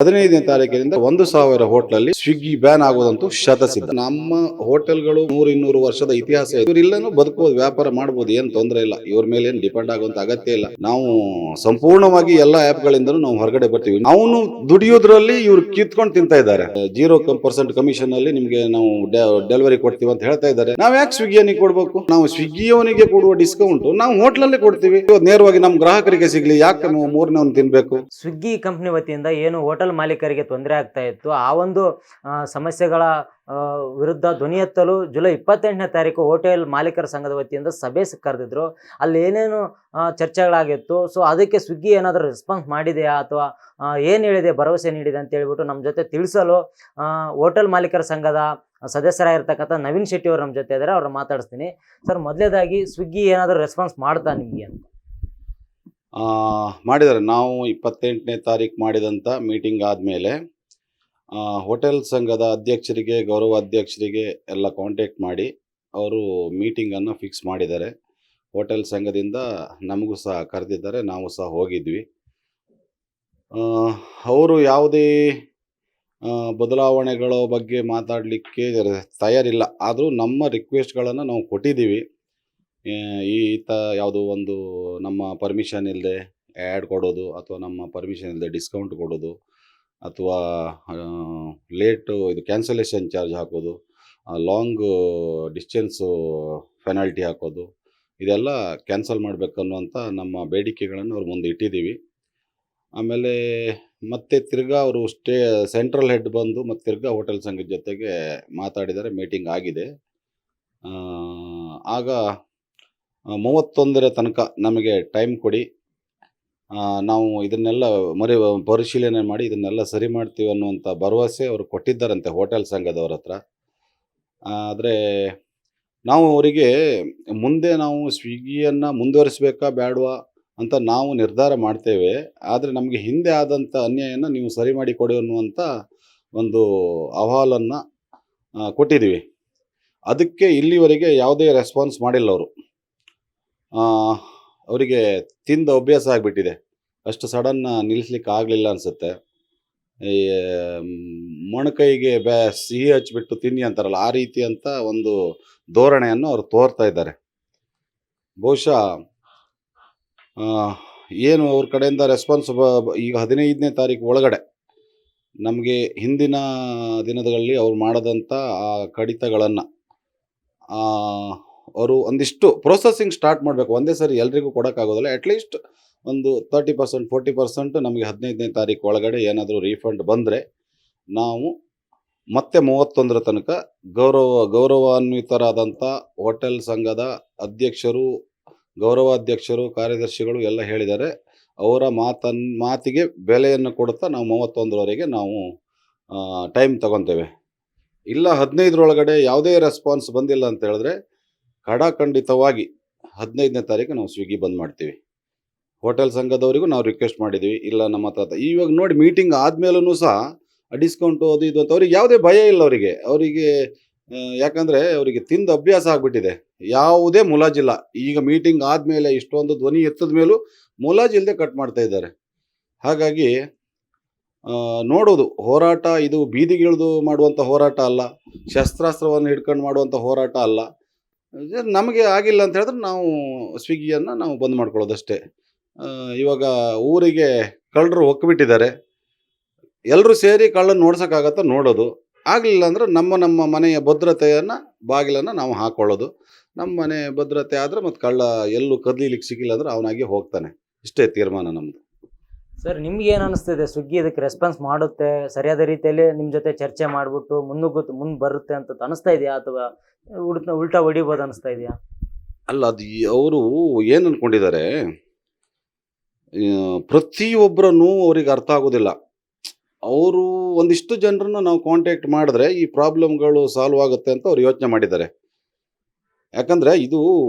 15ನೇ ತಾರೀಕಿನಿಂದ 1,000 ಹೋಟ್ಲಲ್ಲಿ ಸ್ವಿಗ್ಗಿ ಬ್ಯಾನ್ ಆಗೋದಂತೂ ಶತಸಿದ್ಧ. ನಮ್ಮ ಹೋಟೆಲ್ಗಳು 100-200 ವರ್ಷದ ಇತಿಹಾಸ ಇದೆ. ಇವ್ರಿಲ್ಲೂ ಬದುಕಬಹುದು, ವ್ಯಾಪಾರ ಮಾಡಬಹುದು, ಏನ್ ತೊಂದರೆ ಇಲ್ಲ. ಇವ್ರ ಮೇಲೆ ಏನ್ ಡಿಪೆಂಡ್ ಆಗುವಂತ ಅಗತ್ಯ ಇಲ್ಲ. ನಾವು ಸಂಪೂರ್ಣವಾಗಿ ಎಲ್ಲಾ ಆಪ್ ಗಳಿಂದಲೂ ನಾವು ಹೊರಗಡೆ ಬರ್ತೀವಿ. ಅವನು ದುಡಿಯೋದ್ರಲ್ಲಿ ಇವ್ರು ಕಿತ್ಕೊಂಡು ತಿಂತಾ ಇದ್ದಾರೆ. 0% ಕಮಿಷನ್ ಅಲ್ಲಿ ನಿಮ್ಗೆ ನಾವು ಡೆಲಿವರಿ ಕೊಡ್ತೀವಿ ಅಂತ ಹೇಳ್ತಾ ಇದ್ದಾರೆ. ನಾವ್ ಯಾಕೆ ಸ್ವಿಗ್ಗಿಯನಿಗೆ ಕೊಡ್ಬೇಕು? ನಾವು ಸ್ವಿಗ್ಗಿಯವನಿಗೆ ಕೊಡುವ ಡಿಸ್ಕೌಂಟ್ ನಾವು ಹೋಟ್ಲಲ್ಲೇ ಕೊಡ್ತೀವಿ. ನೇರವಾಗಿ ನಮ್ಮ ಗ್ರಾಹಕರಿಗೆ ಸಿಗ್ಲಿ, ಯಾಕೆ ನಾವು ಮೂರನೇ ತಿನ್ಬೇಕು? ಸ್ವಿಗ್ಗಿ ಕಂಪ್ನಿ ವತಿಯಿಂದ ಏನು ಹೋಟೆಲ್ ಮಾಲೀಕರಿಗೆ ತೊಂದರೆ ಆಗ್ತಾ ಇತ್ತು, ಆ ಒಂದು ಸಮಸ್ಯೆಗಳ ವಿರುದ್ಧ ಧ್ವನಿ ಎತ್ತಲು ಜುಲೈ 28ನೇ ತಾರೀಕು ಹೋಟೆಲ್ ಮಾಲೀಕರ ಸಂಘದ ವತಿಯಿಂದ ಸಭೆ ಕರೆದಿದ್ರು. ಅಲ್ಲಿ ಏನೇನು ಚರ್ಚೆಗಳಾಗಿತ್ತು, ಸೊ ಅದಕ್ಕೆ ಸ್ವಿಗ್ಗಿ ಏನಾದರೂ ರೆಸ್ಪಾನ್ಸ್ ಮಾಡಿದೆಯಾ ಅಥವಾ ಏನು ಹೇಳಿದೆ, ಭರವಸೆ ನೀಡಿದೆ ಅಂತ ಹೇಳ್ಬಿಟ್ಟು ನಮ್ಮ ಜೊತೆ ತಿಳಿಸಲು ಹೋಟೆಲ್ ಮಾಲೀಕರ ಸಂಘದ ಸದಸ್ಯರಾಗಿರ್ತಕ್ಕಂಥ ನವೀನ್ ಶೆಟ್ಟಿ ಅವರು ನಮ್ಮ ಜೊತೆ ಇದ್ದಾರೆ. ಅವ್ರನ್ನ ಮಾತಾಡಿಸ್ತೀನಿ. ಸರ್, ಮೊದಲೇದಾಗಿ ಸ್ವಿಗ್ಗಿ ಏನಾದರೂ ರೆಸ್ಪಾನ್ಸ್ ಮಾಡ್ತಾ ನಿಮಗೆ ಅಂತ? ಮಾಡಿದ್ದಾರೆ. ನಾವು 28ನೇ ತಾರೀಕು ಮಾಡಿದಂಥ ಮೀಟಿಂಗ್ ಆದಮೇಲೆ ಹೋಟೆಲ್ ಸಂಘದ ಅಧ್ಯಕ್ಷರಿಗೆ, ಗೌರವ ಅಧ್ಯಕ್ಷರಿಗೆ ಎಲ್ಲ ಕಾಂಟ್ಯಾಕ್ಟ್ ಮಾಡಿ ಅವರು ಮೀಟಿಂಗನ್ನು ಫಿಕ್ಸ್ ಮಾಡಿದ್ದಾರೆ. ಹೋಟೆಲ್ ಸಂಘದಿಂದ ನಮಗೂ ಸಹ ಕರೆದಿದ್ದಾರೆ, ನಾವು ಸಹ ಹೋಗಿದ್ವಿ. ಅವರು ಯಾವುದೇ ಬದಲಾವಣೆಗಳ ಬಗ್ಗೆ ಮಾತಾಡಲಿಕ್ಕೆ ತಯಾರಿಲ್ಲ. ಆದರೂ ನಮ್ಮ ರಿಕ್ವೆಸ್ಟ್ಗಳನ್ನು ನಾವು ಕೊಟ್ಟಿದ್ದೀವಿ. ಯಾವುದೋ ಒಂದು ನಮ್ಮ ಪರ್ಮಿಷನ್ ಇಲ್ಲದೆ ಆ್ಯಡ್ ಕೊಡೋದು, ಅಥವಾ ನಮ್ಮ ಪರ್ಮಿಷನ್ ಇಲ್ಲದೆ ಡಿಸ್ಕೌಂಟ್ ಕೊಡೋದು, ಅಥವಾ ಲೇಟು ಇದು ಕ್ಯಾನ್ಸಲೇಷನ್ ಚಾರ್ಜ್ ಹಾಕೋದು, ಲಾಂಗ್ ಡಿಸ್ಟೆನ್ಸು ಪೆನಾಲ್ಟಿ ಹಾಕೋದು, ಇದೆಲ್ಲ ಕ್ಯಾನ್ಸಲ್ ಮಾಡಬೇಕನ್ನುವಂಥ ನಮ್ಮ ಬೇಡಿಕೆಗಳನ್ನು ಅವ್ರ ಮುಂದೆ ಇಟ್ಟಿದ್ದೀವಿ. ಆಮೇಲೆ ಮತ್ತೆ ತಿರ್ಗಾ ಅವರು ಸೆಂಟ್ರಲ್ ಹೆಡ್ ಬಂದು ಮತ್ತೆ ತಿರ್ಗಾ ಹೋಟೆಲ್ ಸಂಘದ ಜೊತೆಗೆ ಮಾತಾಡಿದ್ದಾರೆ, ಮೀಟಿಂಗ್ ಆಗಿದೆ. ಆಗ 31ರ ತನಕ ನಮಗೆ ಟೈಮ್ ಕೊಡಿ, ನಾವು ಇದನ್ನೆಲ್ಲ ಪರಿಶೀಲನೆ ಮಾಡಿ ಇದನ್ನೆಲ್ಲ ಸರಿ ಮಾಡ್ತೀವಿ ಅನ್ನುವಂಥ ಭರವಸೆ ಅವರು ಕೊಟ್ಟಿದ್ದಾರಂತೆ ಹೋಟೆಲ್ ಸಂಘದವ್ರ ಹತ್ರ. ಆದರೆ ನಾವು ಅವರಿಗೆ ಮುಂದೆ ನಾವು ಸ್ವಿಗ್ಗಿಯನ್ನು ಮುಂದುವರಿಸಬೇಕಾ ಬೇಡವಾ ಅಂತ ನಾವು ನಿರ್ಧಾರ ಮಾಡ್ತೇವೆ. ಆದರೆ ನಮಗೆ ಹಿಂದೆ ಆದಂಥ ಅನ್ಯಾಯನ ನೀವು ಸರಿ ಮಾಡಿ ಕೊಡಿ ಅನ್ನುವಂಥ ಒಂದು ಅಹವಾಲನ್ನು ಕೊಟ್ಟಿದ್ದೀವಿ. ಅದಕ್ಕೆ ಇಲ್ಲಿವರೆಗೆ ಯಾವುದೇ ರೆಸ್ಪಾನ್ಸ್ ಮಾಡಿಲ್ಲ ಅವರು. ಅವರಿಗೆ ತಿಂದ ಅಭ್ಯಾಸ ಆಗಿಬಿಟ್ಟಿದೆ. ಅಷ್ಟು ಸಡನ್ನ ನಿಲ್ಲಿಸ್ಲಿಕ್ಕೆ ಆಗಲಿಲ್ಲ ಅನಿಸುತ್ತೆ. ಈ ಮೊಣಕೈಗೆ ಸಿಹಿ ಹಚ್ಬಿಟ್ಟು ತಿನ್ನಿ ಅಂತಾರಲ್ಲ, ಆ ರೀತಿ ಅಂತ ಒಂದು ಧೋರಣೆಯನ್ನು ಅವರು ತೋರ್ತಾ ಇದ್ದಾರೆ. ಬಹುಶಃ ಏನು ಅವ್ರ ಕಡೆಯಿಂದ ರೆಸ್ಪಾನ್ಸ್ ಈಗ 15ನೇ ತಾರೀಕು ಒಳಗಡೆ ನಮಗೆ ಹಿಂದಿನ ದಿನಗಳಲ್ಲಿ ಅವ್ರು ಮಾಡದಂಥ ಆ ಕಡಿತಗಳನ್ನು ಅವರು ಒಂದಿಷ್ಟು ಪ್ರೊಸೆಸಿಂಗ್ ಸ್ಟಾರ್ಟ್ ಮಾಡಬೇಕು. ಒಂದೇ ಸರಿ ಎಲ್ರಿಗೂ ಕೊಡೋಕ್ಕಾಗೋದಿಲ್ಲ. ಅಟ್ಲೀಸ್ಟ್ ಒಂದು 30%, 40% ನಮಗೆ 15ನೇ ತಾರೀಕು ಒಳಗಡೆ ಏನಾದರೂ ರೀಫಂಡ್ ಬಂದರೆ ನಾವು ಮತ್ತೆ 31ರ ತನಕ ಗೌರವಾನ್ವಿತರಾದಂಥ ಹೋಟೆಲ್ ಸಂಘದ ಅಧ್ಯಕ್ಷರು, ಗೌರವಾಧ್ಯಕ್ಷರು, ಕಾರ್ಯದರ್ಶಿಗಳು ಎಲ್ಲ ಹೇಳಿದ್ದಾರೆ. ಅವರ ಮಾತಿಗೆ ಬೆಲೆಯನ್ನು ಕೊಡುತ್ತಾ ನಾವು 31ರವರೆಗೆ ನಾವು ಟೈಮ್ ತಗೊತೇವೆ. ಇಲ್ಲ 15ರೊಳಗಡೆ ಯಾವುದೇ ರೆಸ್ಪಾನ್ಸ್ ಬಂದಿಲ್ಲ ಅಂತ ಹೇಳಿದ್ರೆ ಖಡಾಖಂಡಿತವಾಗಿ 15ನೇ ತಾರೀಕು ನಾವು ಸ್ವಿಗ್ಗಿ ಬಂದ್ ಮಾಡ್ತೀವಿ. ಹೋಟೆಲ್ ಸಂಘದವರಿಗೂ ನಾವು ರಿಕ್ವೆಸ್ಟ್ ಮಾಡಿದ್ದೀವಿ, ಇಲ್ಲ ನಮ್ಮ ಹತ್ರ ಇವಾಗ ನೋಡಿ ಮೀಟಿಂಗ್ ಆದಮೇಲೂ ಸಹ ಡಿಸ್ಕೌಂಟು ಅದು ಇದು ಅಂತ ಅವ್ರಿಗೆ ಯಾವುದೇ ಭಯ ಇಲ್ಲ. ಅವರಿಗೆ ಯಾಕಂದರೆ ಅವರಿಗೆ ತಿಂದ ಅಭ್ಯಾಸ ಆಗಿಬಿಟ್ಟಿದೆ. ಯಾವುದೇ ಮುಲಾಜಿಲ್ಲ. ಈಗ ಮೀಟಿಂಗ್ ಆದಮೇಲೆ ಇಷ್ಟೊಂದು ಧ್ವನಿ ಎತ್ತದ ಮೇಲೂ ಮುಲಾಜಿಲ್ಲದೆ ಕಟ್ ಮಾಡ್ತಾ ಇದ್ದಾರೆ. ಹಾಗಾಗಿ ನೋಡೋದು ಹೋರಾಟ, ಇದು ಬೀದಿಗಿಳಿದು ಮಾಡುವಂಥ ಹೋರಾಟ ಅಲ್ಲ, ಶಸ್ತ್ರಾಸ್ತ್ರವನ್ನು ಹಿಡ್ಕೊಂಡು ಮಾಡುವಂಥ ಹೋರಾಟ ಅಲ್ಲ. ನಮಗೆ ಆಗಿಲ್ಲ ಅಂತ ಹೇಳಿದ್ರೆ ನಾವು ಸ್ವಿಗ್ಗಿಯನ್ನು ನಾವು ಬಂದ್ ಮಾಡ್ಕೊಳ್ಳೋದಷ್ಟೇ. ಇವಾಗ ಊರಿಗೆ ಕಳ್ಳರು ಹೊಕ್ಕಿಬಿಟ್ಟಿದ್ದಾರೆ. ಎಲ್ಲರೂ ಸೇರಿ ಕಳ್ಳನ್ನು ನೋಡ್ಸೋಕ್ಕಾಗತ್ತಾ ನೋಡೋದು. ಆಗಲಿಲ್ಲ ಅಂದರೆ ನಮ್ಮ ಮನೆಯ ಭದ್ರತೆಯನ್ನು ಬಾಗಿಲನ್ನು ನಾವು ಹಾಕ್ಕೊಳ್ಳೋದು. ನಮ್ಮ ಮನೆ ಭದ್ರತೆ ಆದರೆ ಮತ್ತು ಕಳ್ಳ ಎಲ್ಲೂ ಕದಲಿಲಿಕ್ಕೆ ಸಿಕ್ಕಿಲ್ಲ ಅಂದರೆ ಅವನಾಗಿ ಹೋಗ್ತಾನೆ. ಇಷ್ಟೇ ತೀರ್ಮಾನ ನಮ್ಮದು. ಸರ್, ನಿಮ್ಗೆ ಏನು ಅನಿಸ್ತಿದೆ? ಸ್ವಿಗ್ಗಿ ಇದಕ್ಕೆ ರೆಸ್ಪಾನ್ಸ್ ಮಾಡುತ್ತೆ, ಸರಿಯಾದ ರೀತಿಯಲ್ಲಿ ನಿಮ್ಮ ಜೊತೆ ಚರ್ಚೆ ಮಾಡಿಬಿಟ್ಟು ಮುಂದೆ ಬರುತ್ತೆ ಅಂತ ಅನಿಸ್ತಾ ಇದೆಯಾ, ಅಥವಾ ಉಲ್ಟಾ ಹೊಡಿಬೋದು ಅನಿಸ್ತಾ ಇದೆಯಾ? ಅಲ್ಲ, ಅದು ಅವರು ಏನು ಅಂದ್ಕೊಂಡಿದ್ದಾರೆ, ಪ್ರತಿಯೊಬ್ಬರನ್ನು ಅವ್ರಿಗೆ ಅರ್ಥ ಆಗೋದಿಲ್ಲ. ಅವರು ಒಂದಿಷ್ಟು ಜನರನ್ನು ನಾವು ಕಾಂಟ್ಯಾಕ್ಟ್ ಮಾಡಿದ್ರೆ ಈ ಪ್ರಾಬ್ಲಮ್ಗಳು ಸಾಲ್ವ್ ಆಗುತ್ತೆ ಅಂತ ಅವ್ರು ಯೋಚನೆ ಮಾಡಿದ್ದಾರೆ. ಯಾಕಂದರೆ ಇದು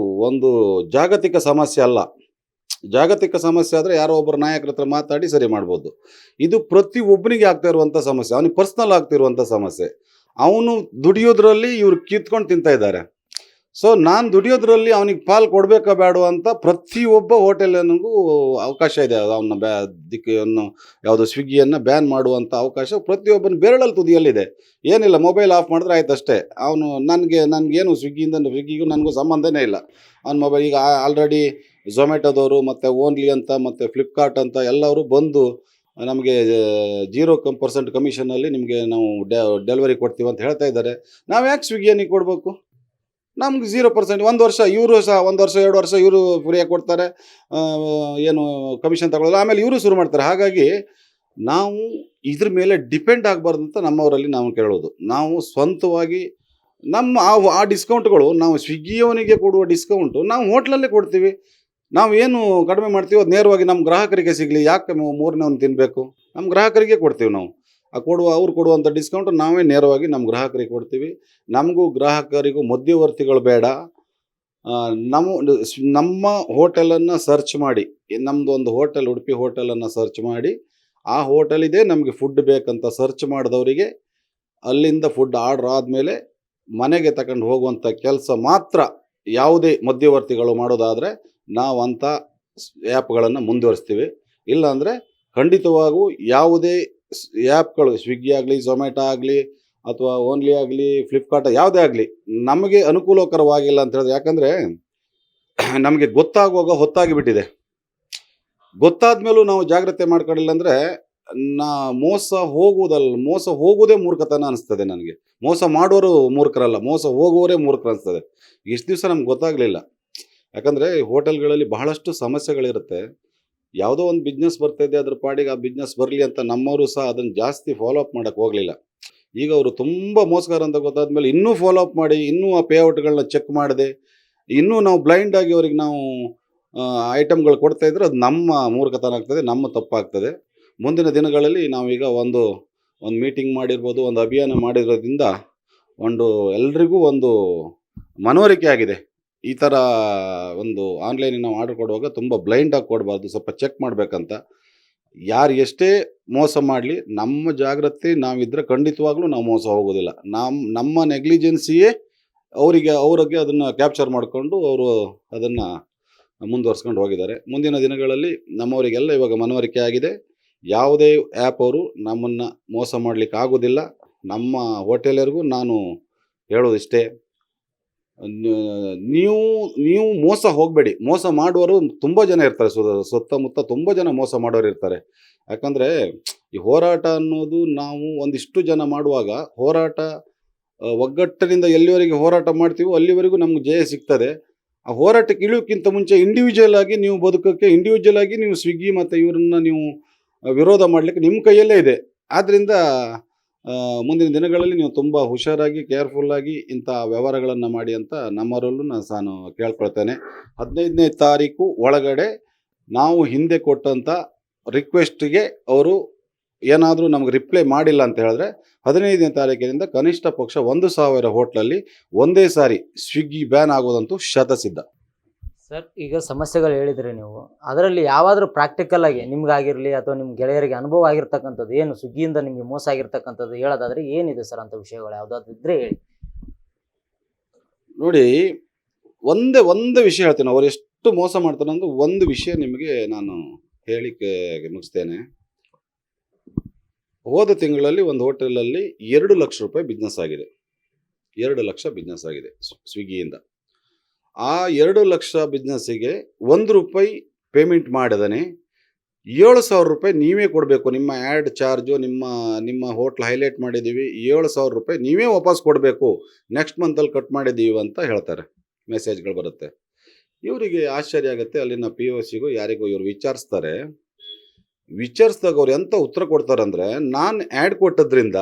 ಒಂದು ಜಾಗತಿಕ ಸಮಸ್ಯೆ ಅಲ್ಲ. ಜಾಗತಿಕ ಸಮಸ್ಯೆ ಆದರೆ ಯಾರೋ ಒಬ್ಬರು ನಾಯಕರ ಹತ್ರ ಮಾತಾಡಿ ಸರಿ ಮಾಡ್ಬೋದು. ಇದು ಪ್ರತಿಯೊಬ್ಬನಿಗೆ ಆಗ್ತಾ ಇರುವಂಥ ಸಮಸ್ಯೆ, ಅವನಿಗೆ ಪರ್ಸ್ನಲ್ ಆಗ್ತಿರುವಂಥ ಸಮಸ್ಯೆ. ಅವನು ದುಡಿಯೋದ್ರಲ್ಲಿ ಇವ್ರು ಕಿತ್ಕೊಂಡು ತಿಂತಾ ಇದ್ದಾರೆ. ಸೊ ನಾನು ದುಡಿಯೋದ್ರಲ್ಲಿ ಅವನಿಗೆ ಪಾಲು ಕೊಡಬೇಕಾ ಬೇಡವಾ ಅಂತ ಪ್ರತಿಯೊಬ್ಬ ಹೋಟೆಲನಿಗೂ ಅವಕಾಶ ಇದೆ. ಅವನ್ನ ದಿಕ್ಕನ್ನು ಯಾವುದು ಸ್ವಿಗ್ಗಿಯನ್ನು ಬ್ಯಾನ್ ಮಾಡುವಂಥ ಅವಕಾಶ ಪ್ರತಿಯೊಬ್ಬನ ಬೆರಳಲ್ಲಿ ತುದಿಯಲ್ಲಿದೆ. ಏನಿಲ್ಲ, ಮೊಬೈಲ್ ಆಫ್ ಮಾಡಿದ್ರೆ ಆಯ್ತು ಅಷ್ಟೇ. ಅವನು ನನಗೇನು ಸ್ವಿಗ್ಗಿಗೂ ನನಗೂ ಸಂಬಂಧನೇ ಇಲ್ಲ. ಅವ್ನ ಮೊಬೈಲ್ ಈಗ ಆಲ್ರೆಡಿ ಝೊಮ್ಯಾಟೋದವರು ಮತ್ತು ಓನ್ಲಿ ಅಂತ ಮತ್ತು ಫ್ಲಿಪ್ಕಾರ್ಟ್ ಅಂತ ಎಲ್ಲರೂ ಬಂದು ನಮಗೆ 0% ಕಮಿಷನಲ್ಲಿ ನಿಮಗೆ ನಾವು ಡೆಲಿವರಿ ಕೊಡ್ತೀವಿ ಅಂತ ಹೇಳ್ತಾ ಇದ್ದಾರೆ. ನಾವು ಯಾಕೆ ಸ್ವಿಗ್ಗಿಯನಿಗೆ ಕೊಡಬೇಕು? ನಮ್ಗೆ 0% 1 ವರ್ಷ ಇವರು ಸಹ 1 ವರ್ಷ 2 ವರ್ಷ ಇವರು ಫ್ರೀಯಾಗಿ ಕೊಡ್ತಾರೆ. ಏನು ಕಮಿಷನ್ ತಗೊಳ್ಳಲ್ಲ. ಆಮೇಲೆ ಇವರು ಶುರು ಮಾಡ್ತಾರೆ. ಹಾಗಾಗಿ ನಾವು ಇದ್ರ ಮೇಲೆ ಡಿಪೆಂಡ್ ಆಗಬಾರ್ದು ಅಂತ ನಮ್ಮವರಲ್ಲಿ ನಾವು ಕೇಳೋದು. ನಾವು ಸ್ವಂತವಾಗಿ ನಮ್ಮ ಆ ಡಿಸ್ಕೌಂಟ್ಗಳು, ನಾವು ಸ್ವಿಗ್ಗಿಯವನಿಗೆ ಕೊಡುವ ಡಿಸ್ಕೌಂಟು ನಾವು ಹೋಟ್ಲಲ್ಲೇ ಕೊಡ್ತೀವಿ. ನಾವು ಏನು ಕಡಿಮೆ ಮಾಡ್ತೀವಿ ಅದು ನೇರವಾಗಿ ನಮ್ಮ ಗ್ರಾಹಕರಿಗೆ ಸಿಗಲಿ. ಯಾಕೆ ಮೂರನೇವ್ನು ತಿನ್ನಬೇಕು? ನಮ್ಮ ಗ್ರಾಹಕರಿಗೆ ಕೊಡ್ತೀವಿ ನಾವು. ಅವ್ರು ಕೊಡುವಂಥ ಡಿಸ್ಕೌಂಟ್ ನಾವೇ ನೇರವಾಗಿ ನಮ್ಮ ಗ್ರಾಹಕರಿಗೆ ಕೊಡ್ತೀವಿ. ನಮಗೂ ಗ್ರಾಹಕರಿಗೂ ಮಧ್ಯವರ್ತಿಗಳು ಬೇಡ. ನಮ್ಮ ಹೋಟೆಲನ್ನು ಸರ್ಚ್ ಮಾಡಿ, ನಮ್ಮದು ಒಂದು ಹೋಟೆಲ್ ಉಡುಪಿ ಹೋಟೆಲನ್ನು ಸರ್ಚ್ ಮಾಡಿ, ಆ ಹೋಟೆಲ್ ಇದೆ ನಮಗೆ ಫುಡ್ ಬೇಕಂತ ಸರ್ಚ್ ಮಾಡಿದವರಿಗೆ ಅಲ್ಲಿಂದ ಫುಡ್ ಆರ್ಡ್ರ್ ಆದಮೇಲೆ ಮನೆಗೆ ತಗೊಂಡು ಹೋಗುವಂಥ ಕೆಲಸ ಮಾತ್ರ ಯಾವುದೇ ಮಧ್ಯವರ್ತಿಗಳು ಮಾಡೋದಾದರೆ ನಾವು ಅಂಥ ಆ್ಯಪ್ಗಳನ್ನು ಮುಂದುವರಿಸ್ತೀವಿ. ಇಲ್ಲಾಂದರೆ ಖಂಡಿತವಾಗೂ ಯಾವುದೇ ಆ್ಯಪ್ಗಳು ಸ್ವಿಗ್ಗಿ ಆಗಲಿ, ಝೊಮ್ಯಾಟೊ ಆಗಲಿ, ಅಥವಾ ಓನ್ಲಿ ಆಗಲಿ, ಫ್ಲಿಪ್ಕಾರ್ಟ್ ಯಾವುದೇ ಆಗಲಿ ನಮಗೆ ಅನುಕೂಲಕರವಾಗಿಲ್ಲ ಅಂತ ಹೇಳಿದ್ರೆ, ಯಾಕಂದರೆ ನಮಗೆ ಗೊತ್ತಾಗುವಾಗ ಹೊತ್ತಾಗಿಬಿಟ್ಟಿದೆ. ಗೊತ್ತಾದ ಮೇಲೂ ನಾವು ಜಾಗ್ರತೆ ಮಾಡ್ಕೊಳ್ಳಿಲ್ಲ ಅಂದರೆ ಮೋಸ ಹೋಗುವುದೇ ಮೂರ್ಖತನ ಅನಿಸ್ತದೆ ನನಗೆ. ಮೋಸ ಮಾಡೋರು ಮೂರ್ಖರಲ್ಲ, ಮೋಸ ಹೋಗುವವರೇ ಮೂರ್ಖರು ಅನಿಸ್ತದೆ. ಇಷ್ಟು ದಿವಸ ನಮ್ಗೆ ಗೊತ್ತಾಗಲಿಲ್ಲ. ಯಾಕಂದರೆ ಹೋಟೆಲ್ಗಳಲ್ಲಿ ಬಹಳಷ್ಟು ಸಮಸ್ಯೆಗಳಿರುತ್ತೆ. ಯಾವುದೋ ಒಂದು ಬಿಸ್ನೆಸ್ ಬರ್ತಾಯಿದೆ, ಅದ್ರ ಪಾಡಿಗೆ ಆ ಬಿಸ್ನೆಸ್ ಬರಲಿ ಅಂತ ನಮ್ಮವರು ಸಹ ಅದನ್ನು ಜಾಸ್ತಿ ಫಾಲೋ ಅಪ್ ಮಾಡೋಕ್ಕೆ ಹೋಗಲಿಲ್ಲ. ಈಗ ಅವರು ತುಂಬ ಮೋಸಗಾರ ಅಂತ ಗೊತ್ತಾದ ಮೇಲೆ ಇನ್ನೂ ಫಾಲೋ ಅಪ್ ಮಾಡಿ, ಇನ್ನೂ ಆ ಪೇಔಟ್ಗಳನ್ನ ಚೆಕ್ ಮಾಡದೆ, ಇನ್ನೂ ನಾವು ಬ್ಲೈಂಡಾಗಿ ಅವ್ರಿಗೆ ನಾವು ಐಟಮ್ಗಳು ಕೊಡ್ತಾಯಿದ್ರೆ ಅದು ನಮ್ಮ ಮೂರ್ಖತನ ಆಗ್ತದೆ, ನಮ್ಮ ತಪ್ಪಾಗ್ತದೆ. ಮುಂದಿನ ದಿನಗಳಲ್ಲಿ ನಾವೀಗ ಒಂದು ಮೀಟಿಂಗ್ ಮಾಡಿರ್ಬೋದು, ಒಂದು ಅಭಿಯಾನ ಮಾಡಿರೋದ್ರಿಂದ ಎಲ್ರಿಗೂ ಒಂದು ಮನವರಿಕೆ ಆಗಿದೆ. ಈ ಥರ ಒಂದು ಆನ್ಲೈನಿಗೆ ನಾವು ಆರ್ಡರ್ ಕೊಡುವಾಗ ತುಂಬ ಬ್ಲೈಂಡಾಗಿ ಕೊಡಬಾರ್ದು, ಸ್ವಲ್ಪ ಚೆಕ್ ಮಾಡಬೇಕಂತ. ಯಾರು ಎಷ್ಟೇ ಮೋಸ ಮಾಡಲಿ, ನಮ್ಮ ಜಾಗ್ರತೆ ನಾವಿದ್ದರೆ ಖಂಡಿತವಾಗ್ಲೂ ನಾವು ಮೋಸ ಹೋಗೋದಿಲ್ಲ. ನಮ್ಮ ನೆಗ್ಲಿಜೆನ್ಸಿಯೇ ಅವ್ರಿಗೆ ಅದನ್ನು ಕ್ಯಾಪ್ಚರ್ ಮಾಡಿಕೊಂಡು ಅವರು ಅದನ್ನು ಮುಂದುವರ್ಸ್ಕೊಂಡು ಹೋಗಿದ್ದಾರೆ. ಮುಂದಿನ ದಿನಗಳಲ್ಲಿ ನಮ್ಮವರಿಗೆಲ್ಲ ಇವಾಗ ಮನವರಿಕೆ ಆಗಿದೆ. ಯಾವುದೇ ಆ್ಯಪ್ ಅವರು ನಮ್ಮನ್ನು ಮೋಸ ಮಾಡಲಿಕ್ಕೆ ಆಗೋದಿಲ್ಲ. ನಮ್ಮ ಹೋಟೆಲರಿಗೂ ನಾನು ಹೇಳೋದಿಷ್ಟೇ, ನೀವು ಮೋಸ ಹೋಗಬೇಡಿ. ಮೋಸ ಮಾಡುವವರು ತುಂಬ ಜನ ಇರ್ತಾರೆ, ಸುತ್ತಮುತ್ತ ತುಂಬ ಜನ ಮೋಸ ಮಾಡೋರು ಇರ್ತಾರೆ. ಯಾಕಂದರೆ ಈ ಹೋರಾಟ ಅನ್ನೋದು ನಾವು ಒಂದಿಷ್ಟು ಜನ ಮಾಡುವಾಗ ಹೋರಾಟ ಒಗ್ಗಟ್ಟಿನಿಂದ ಎಲ್ಲಿವರೆಗೆ ಹೋರಾಟ ಮಾಡ್ತೀವೋ ಅಲ್ಲಿವರೆಗೂ ನಮ್ಗೆ ಜಯ ಸಿಗ್ತದೆ. ಆ ಹೋರಾಟಕ್ಕೆ ಇಳಿಯೋಕ್ಕಿಂತ ಮುಂಚೆ ಇಂಡಿವಿಜುವಲ್ ಆಗಿ ನೀವು ಬದುಕೋಕ್ಕೆ, ಇಂಡಿವಿಜುವಲ್ ಆಗಿ ನೀವು ಸ್ವಿಗ್ಗಿ ಮತ್ತು ಇವರನ್ನು ನೀವು ವಿರೋಧ ಮಾಡಲಿಕ್ಕೆ ನಿಮ್ಮ ಕೈಯಲ್ಲೇ ಇದೆ. ಆದ್ದರಿಂದ ಮುಂದಿನ ದಿನಗಳಲ್ಲಿ ನೀವು ತುಂಬ ಹುಷಾರಾಗಿ, ಕೇರ್ಫುಲ್ಲಾಗಿ ಇಂಥ ವ್ಯವಹಾರಗಳನ್ನು ಮಾಡಿ ಅಂತ ನಮ್ಮವರಲ್ಲೂ ನಾನು ಕೇಳ್ಕೊಳ್ತೇನೆ. 15ನೇ ತಾರೀಕು ಒಳಗಡೆ ನಾವು ಹಿಂದೆ ಕೊಟ್ಟಂಥ ರಿಕ್ವೆಸ್ಟಿಗೆ ಅವರು ಏನಾದರೂ ನಮಗೆ ರಿಪ್ಲೈ ಮಾಡಿಲ್ಲ ಅಂತ ಹೇಳಿದ್ರೆ 15ನೇ ತಾರೀಕಿನಿಂದ ಕನಿಷ್ಠ ಪಕ್ಷ 1,000 ಹೋಟ್ಲಲ್ಲಿ ಒಂದೇ ಸಾರಿ ಸ್ವಿಗ್ಗಿ ಬ್ಯಾನ್ ಆಗೋದಂತೂ ಶತಸಿದ್ಧ. ಸರ್, ಈಗ ಸಮಸ್ಯೆಗಳು ಹೇಳಿದ್ರಿ ನೀವು. ಅದರಲ್ಲಿ ಯಾವಾದರೂ ಪ್ರಾಕ್ಟಿಕಲ್ ಆಗಿ ನಿಮ್ಗಾಗಿರಲಿ ಅಥವಾ ನಿಮ್ಮ ಗೆಳೆಯರಿಗೆ ಅನುಭವ ಆಗಿರ್ತಕ್ಕಂಥದ್ದು, ಏನು ಸ್ವಿಗ್ಗಿಯಿಂದ ನಿಮಗೆ ಮೋಸ ಆಗಿರ್ತಕ್ಕಂಥದ್ದು ಹೇಳೋದಾದ್ರೆ ಏನಿದೆ ಸರ್ ಅಂತ ವಿಷಯಗಳು ಯಾವುದಾದ್ರು ಇದ್ರೆ ಹೇಳಿ. ನೋಡಿ, ಒಂದೇ ವಿಷಯ ಹೇಳ್ತೀನಿ. ಅವ್ರು ಎಷ್ಟು ಮೋಸ ಮಾಡ್ತಾರೆ ಅಂದ್ರೆ ಒಂದು ವಿಷಯ ನಿಮಗೆ ನಾನು ಹೇಳಿಕೆ ಮುಗಿಸ್ತೇನೆ. ಹೋದ ತಿಂಗಳಲ್ಲಿ ಒಂದು ಹೋಟೆಲಲ್ಲಿ 2 ಲಕ್ಷ ರೂಪಾಯಿ ಬಿಸ್ನೆಸ್ ಆಗಿದೆ. 2 ಲಕ್ಷ ಬಿಸ್ನೆಸ್ ಆಗಿದೆ ಸ್ವಿಗ್ಗಿಯಿಂದ. ಆ 2 ಲಕ್ಷ ಬಿಸ್ನೆಸ್ಸಿಗೆ ₹1 ಪೇಮೆಂಟ್ ಮಾಡದೇ 7,000 ರೂಪಾಯಿ ನೀವೇ ಕೊಡಬೇಕು. ನಿಮ್ಮ ಆ್ಯಡ್ ಚಾರ್ಜು, ನಿಮ್ಮ ಹೋಟ್ಲ್ ಹೈಲೈಟ್ ಮಾಡಿದ್ದೀವಿ, 7,000 ರೂಪಾಯಿ ನೀವೇ ವಾಪಸ್ ಕೊಡಬೇಕು, ನೆಕ್ಸ್ಟ್ ಮಂತಲ್ಲಿ ಕಟ್ ಮಾಡಿದ್ದೀವಿ ಅಂತ ಹೇಳ್ತಾರೆ. ಮೆಸೇಜ್ಗಳು ಬರುತ್ತೆ. ಇವರಿಗೆ ಆಶ್ಚರ್ಯ ಆಗುತ್ತೆ. ಅಲ್ಲಿನ POCಗೂ ಯಾರಿಗೂ ಇವರು ವಿಚಾರಿಸಿದಾಗ ಅವ್ರು ಎಂಥ ಉತ್ತರ ಕೊಡ್ತಾರೆ ಅಂದರೆ, ನಾನು ಆ್ಯಡ್ ಕೊಟ್ಟದ್ರಿಂದ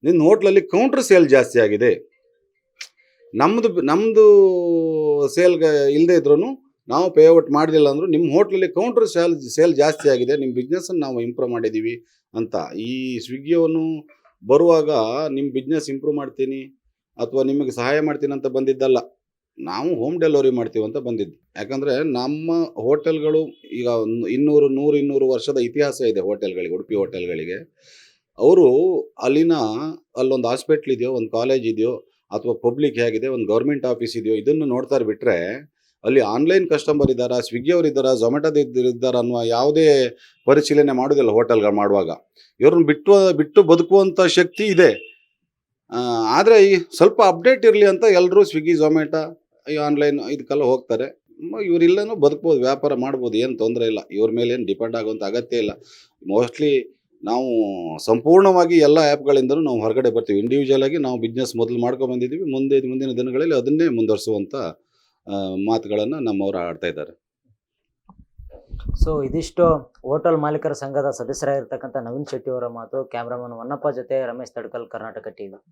ನಿನ್ನ ಹೋಟ್ಲಲ್ಲಿ ಕೌಂಟ್ರ್ ಸೇಲ್ ಜಾಸ್ತಿ ಆಗಿದೆ, ನಮ್ಮದು ಸೇಲ್ಗೆ ಇಲ್ಲದೆ ಇದ್ರೂ ನಾವು ಪೇಔಟ್ ಮಾಡಲಿಲ್ಲ ಅಂದರೂ ನಿಮ್ಮ ಹೋಟ್ಲಲ್ಲಿ ಕೌಂಟ್ರ್ ಸೇಲ್ ಜಾಸ್ತಿ ಆಗಿದೆ, ನಿಮ್ಮ ಬಿಸ್ನೆಸ್ಸನ್ನು ನಾವು ಇಂಪ್ರೂವ್ ಮಾಡಿದ್ದೀವಿ ಅಂತ. ಈ ಸ್ವಿಗ್ಗಿಯವನು ಬರುವಾಗ ನಿಮ್ಮ ಬಿಸ್ನೆಸ್ ಇಂಪ್ರೂವ್ ಮಾಡ್ತೀನಿ ಅಥವಾ ನಿಮಗೆ ಸಹಾಯ ಮಾಡ್ತೀನಿ ಅಂತ ಬಂದಿದ್ದಲ್ಲ, ನಾವು ಹೋಮ್ ಡೆಲಿವರಿ ಮಾಡ್ತೀವಿ ಅಂತ ಬಂದಿದ್ದು. ಯಾಕಂದರೆ ನಮ್ಮ ಹೋಟೆಲ್ಗಳು ಈಗ 100-200 ವರ್ಷದ ಇತಿಹಾಸ ಇದೆ ಹೋಟೆಲ್ಗಳಿಗೆ, ಉಡುಪಿ ಹೋಟೆಲ್ಗಳಿಗೆ. ಅವರು ಅಲ್ಲೊಂದು ಹಾಸ್ಪಿಟ್ಲ್ ಇದೆಯೋ, ಒಂದು ಕಾಲೇಜ್ ಇದೆಯೋ, ಅಥವಾ ಪಬ್ಲಿಕ್ ಹೇಗಿದೆ, ಒಂದು ಗೌರ್ಮೆಂಟ್ ಆಫೀಸ್ ಇದೆಯೋ, ಇದನ್ನು ನೋಡ್ತಾರೆ ಬಿಟ್ಟರೆ ಅಲ್ಲಿ ಆನ್ಲೈನ್ ಕಸ್ಟಮರ್ ಇದ್ದಾರಾ, ಸ್ವಿಗ್ಗಿ ಅವರು ಇದ್ದಾರಾ, ಝೊಮ್ಯಾಟೋದ ಇದ್ದಾರಾ ಅನ್ನುವ ಯಾವುದೇ ಪರಿಶೀಲನೆ ಮಾಡೋದಿಲ್ಲ ಹೋಟೆಲ್ಗಳು ಮಾಡುವಾಗ. ಇವ್ರನ್ನ ಬಿಟ್ಟು ಬದುಕುವಂಥ ಶಕ್ತಿ ಇದೆ. ಆದರೆ ಈ ಸ್ವಲ್ಪ ಅಪ್ಡೇಟ್ ಇರಲಿ ಅಂತ ಎಲ್ಲರೂ ಸ್ವಿಗ್ಗಿ, ಝೊಮ್ಯಾಟೊ, ಈ ಆನ್ಲೈನ್ ಇದಕ್ಕೆಲ್ಲ ಹೋಗ್ತಾರೆ. ಇವರಿಲ್ಲನೂ ಬದುಕ್ಬೋದು, ವ್ಯಾಪಾರ ಮಾಡ್ಬೋದು, ಏನು ತೊಂದರೆ ಇಲ್ಲ. ಇವ್ರ ಮೇಲೆ ಏನು ಡಿಪೆಂಡ್ ಆಗುವಂಥ ಅಗತ್ಯ ಇಲ್ಲ. ಮೋಸ್ಟ್ಲಿ ನಾವು ಸಂಪೂರ್ಣವಾಗಿ ಎಲ್ಲ ಆ್ಯಪ್ಗಳಿಂದನೂ ನಾವು ಹೊರಗಡೆ ಬರ್ತೀವಿ. ಇಂಡಿವಿಜುವಲ್ ಆಗಿ ನಾವು ಬಿಸ್ನೆಸ್ ಮೊದಲು ಮಾಡ್ಕೊಂಡ್ಬಂದಿದ್ದೀವಿ. ಮುಂದಿನ ದಿನಗಳಲ್ಲಿ ಅದನ್ನೇ ಮುಂದುವರಿಸುವಂಥ ಮಾತುಗಳನ್ನು ನಮ್ಮವರು ಆಡ್ತಾ ಇದ್ದಾರೆ. ಸೊ ಇದಿಷ್ಟು ಹೋಟೆಲ್ ಮಾಲೀಕರ ಸಂಘದ ಸದಸ್ಯರಾಗಿರ್ತಕ್ಕಂಥ ನವೀನ್ ಶೆಟ್ಟಿ ಅವರ ಮಾತು. ಕ್ಯಾಮ್ರಾಮನ್ ಹೊನ್ನಪ್ಪ ಜೊತೆ ರಮೇಶ್ ತಡ್ಕಲ್, ಕರ್ನಾಟಕ ಟಿವಿ.